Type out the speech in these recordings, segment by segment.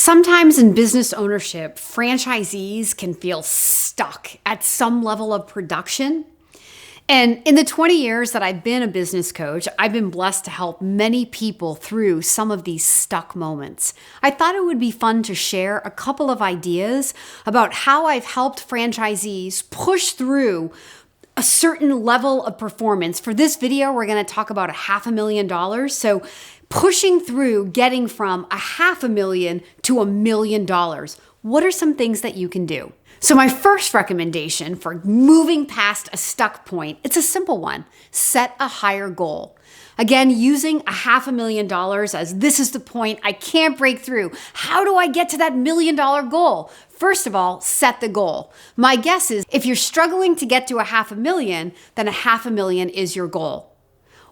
Sometimes in business ownership, franchisees can feel stuck at some level of production. And in the 20 years that I've been a business coach, I've been blessed to help many people through some of these stuck moments. I thought it would be fun to share a couple of ideas about how I've helped franchisees push through a certain level of performance. For this video, we're going to talk about $500,000. So pushing through getting from $500,000 to $1 million. What are some things that you can do? So my first recommendation for moving past a stuck point, it's a simple one. Set a higher goal. Again, using $500,000 as this is the point I can't break through. How do I get to that $1 million goal? First of all, set the goal. My guess is if you're struggling to get to $500,000, then $500,000 is your goal.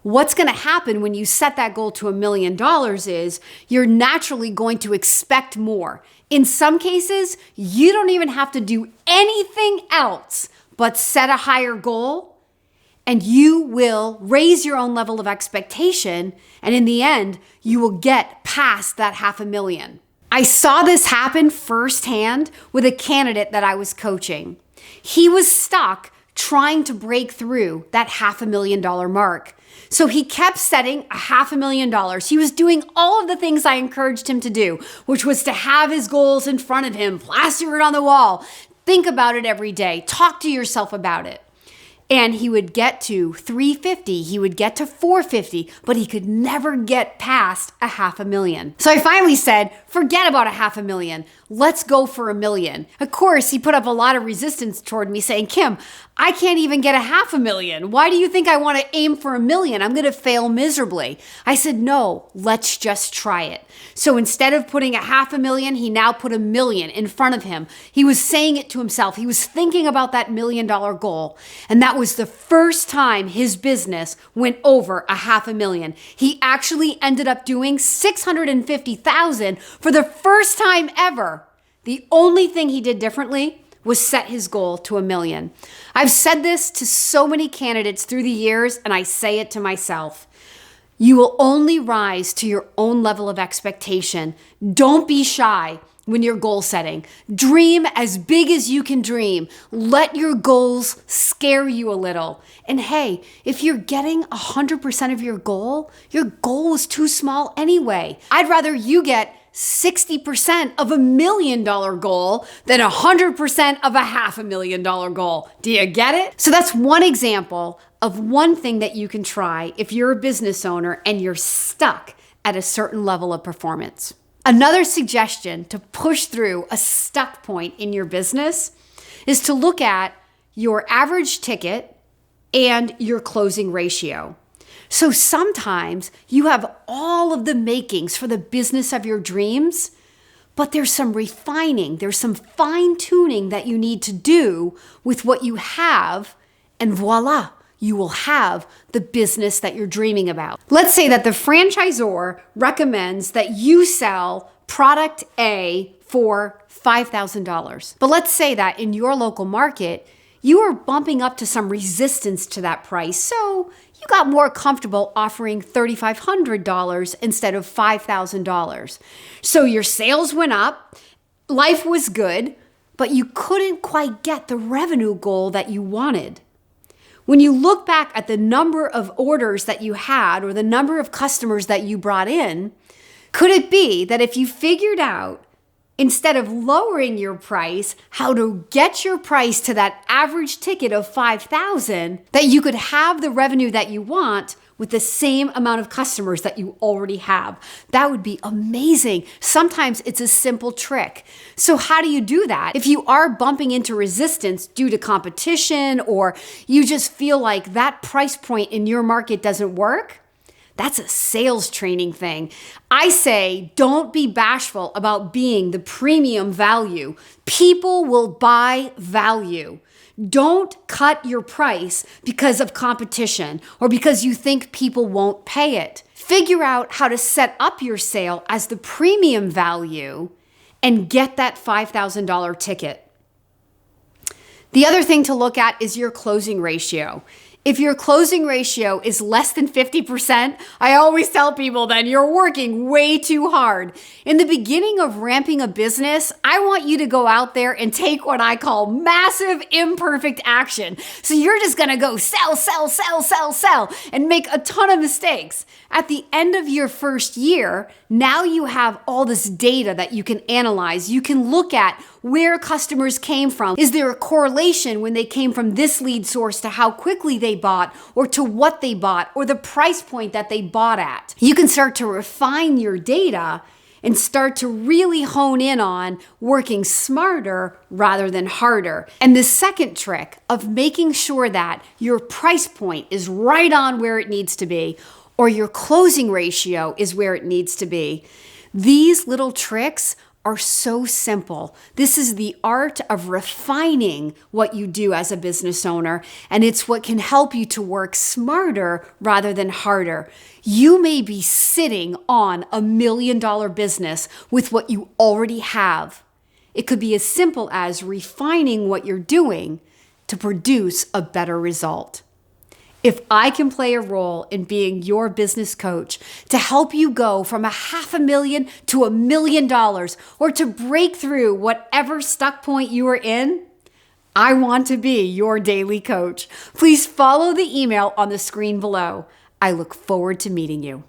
What's going to happen when you set that goal to $1 million is you're naturally going to expect more. In some cases, you don't even have to do anything else but set a higher goal, and you will raise your own level of expectation, and in the end, you will get past that $500,000. I saw this happen firsthand with a candidate that I was coaching. He was stuck trying to break through that $500,000 mark. So he kept setting $500,000. He was doing all of the things I encouraged him to do, which was to have his goals in front of him, plaster it on the wall, think about it every day, talk to yourself about it. And he would get to 350, he would get to 450, but he could never get past $500,000. So I finally said, forget about $500,000. Let's go for $1 million. Of course, he put up a lot of resistance toward me saying, Kim, I can't even get $500,000. Why do you think I want to aim for $1 million? I'm going to fail miserably. I said, no, let's just try it. So instead of putting $500,000, he now put $1 million in front of him. He was saying it to himself. He was thinking about that $1 million goal. And that was the first time his business went over $500,000. He actually ended up doing $650,000 for the first time ever. The only thing he did differently was set his goal to $1 million. I've said this to so many candidates through the years, and I say it to myself. You will only rise to your own level of expectation. Don't be shy when you're goal setting. Dream as big as you can dream. Let your goals scare you a little. And hey, if you're getting 100% of your goal is too small anyway. I'd rather you get 60% of $1 million goal than 100% of $500,000 goal. Do you get it? So that's one example of one thing that you can try if you're a business owner and you're stuck at a certain level of performance. Another suggestion to push through a stuck point in your business is to look at your average ticket and your closing ratio. So sometimes you have all of the makings for the business of your dreams, but there's some refining, there's some fine tuning that you need to do with what you have, and voila, you will have the business that you're dreaming about. Let's say that the franchisor recommends that you sell product A for $5,000. But let's say that in your local market, you are bumping up to some resistance to that price. So you got more comfortable offering $3,500 instead of $5,000. So your sales went up, life was good, but you couldn't quite get the revenue goal that you wanted. When you look back at the number of orders that you had or the number of customers that you brought in, could it be that if you figured out, instead of lowering your price, how to get your price to that average ticket of $5,000, that you could have the revenue that you want with the same amount of customers that you already have? That would be amazing. Sometimes it's a simple trick. So how do you do that? If you are bumping into resistance due to competition, or you just feel like that price point in your market doesn't work, that's a sales training thing. I say, don't be bashful about being the premium value. People will buy value. Don't cut your price because of competition or because you think people won't pay it. Figure out how to set up your sale as the premium value and get that $5,000 ticket. The other thing to look at is your closing ratio. If your closing ratio is less than 50%, I always tell people then you're working way too hard. In the beginning of ramping a business, I want you to go out there and take what I call massive imperfect action. So you're just gonna go sell, sell, sell, sell, sell, and make a ton of mistakes. At the end of your first year, now you have all this data that you can analyze. You can look at where customers came from. Is there a correlation when they came from this lead source to how quickly they bought, or to what they bought, or the price point that they bought at? You can start to refine your data and start to really hone in on working smarter rather than harder. And the second trick of making sure that your price point is right on where it needs to be, or your closing ratio is where it needs to be. These little tricks are so simple. This is the art of refining what you do as a business owner, and it's what can help you to work smarter rather than harder. You may be sitting on $1 million business with what you already have. It could be as simple as refining what you're doing to produce a better result. If I can play a role in being your business coach to help you go from $500,000 to $1 million, or to break through whatever stuck point you are in, I want to be your daily coach. Please follow the email on the screen below. I look forward to meeting you.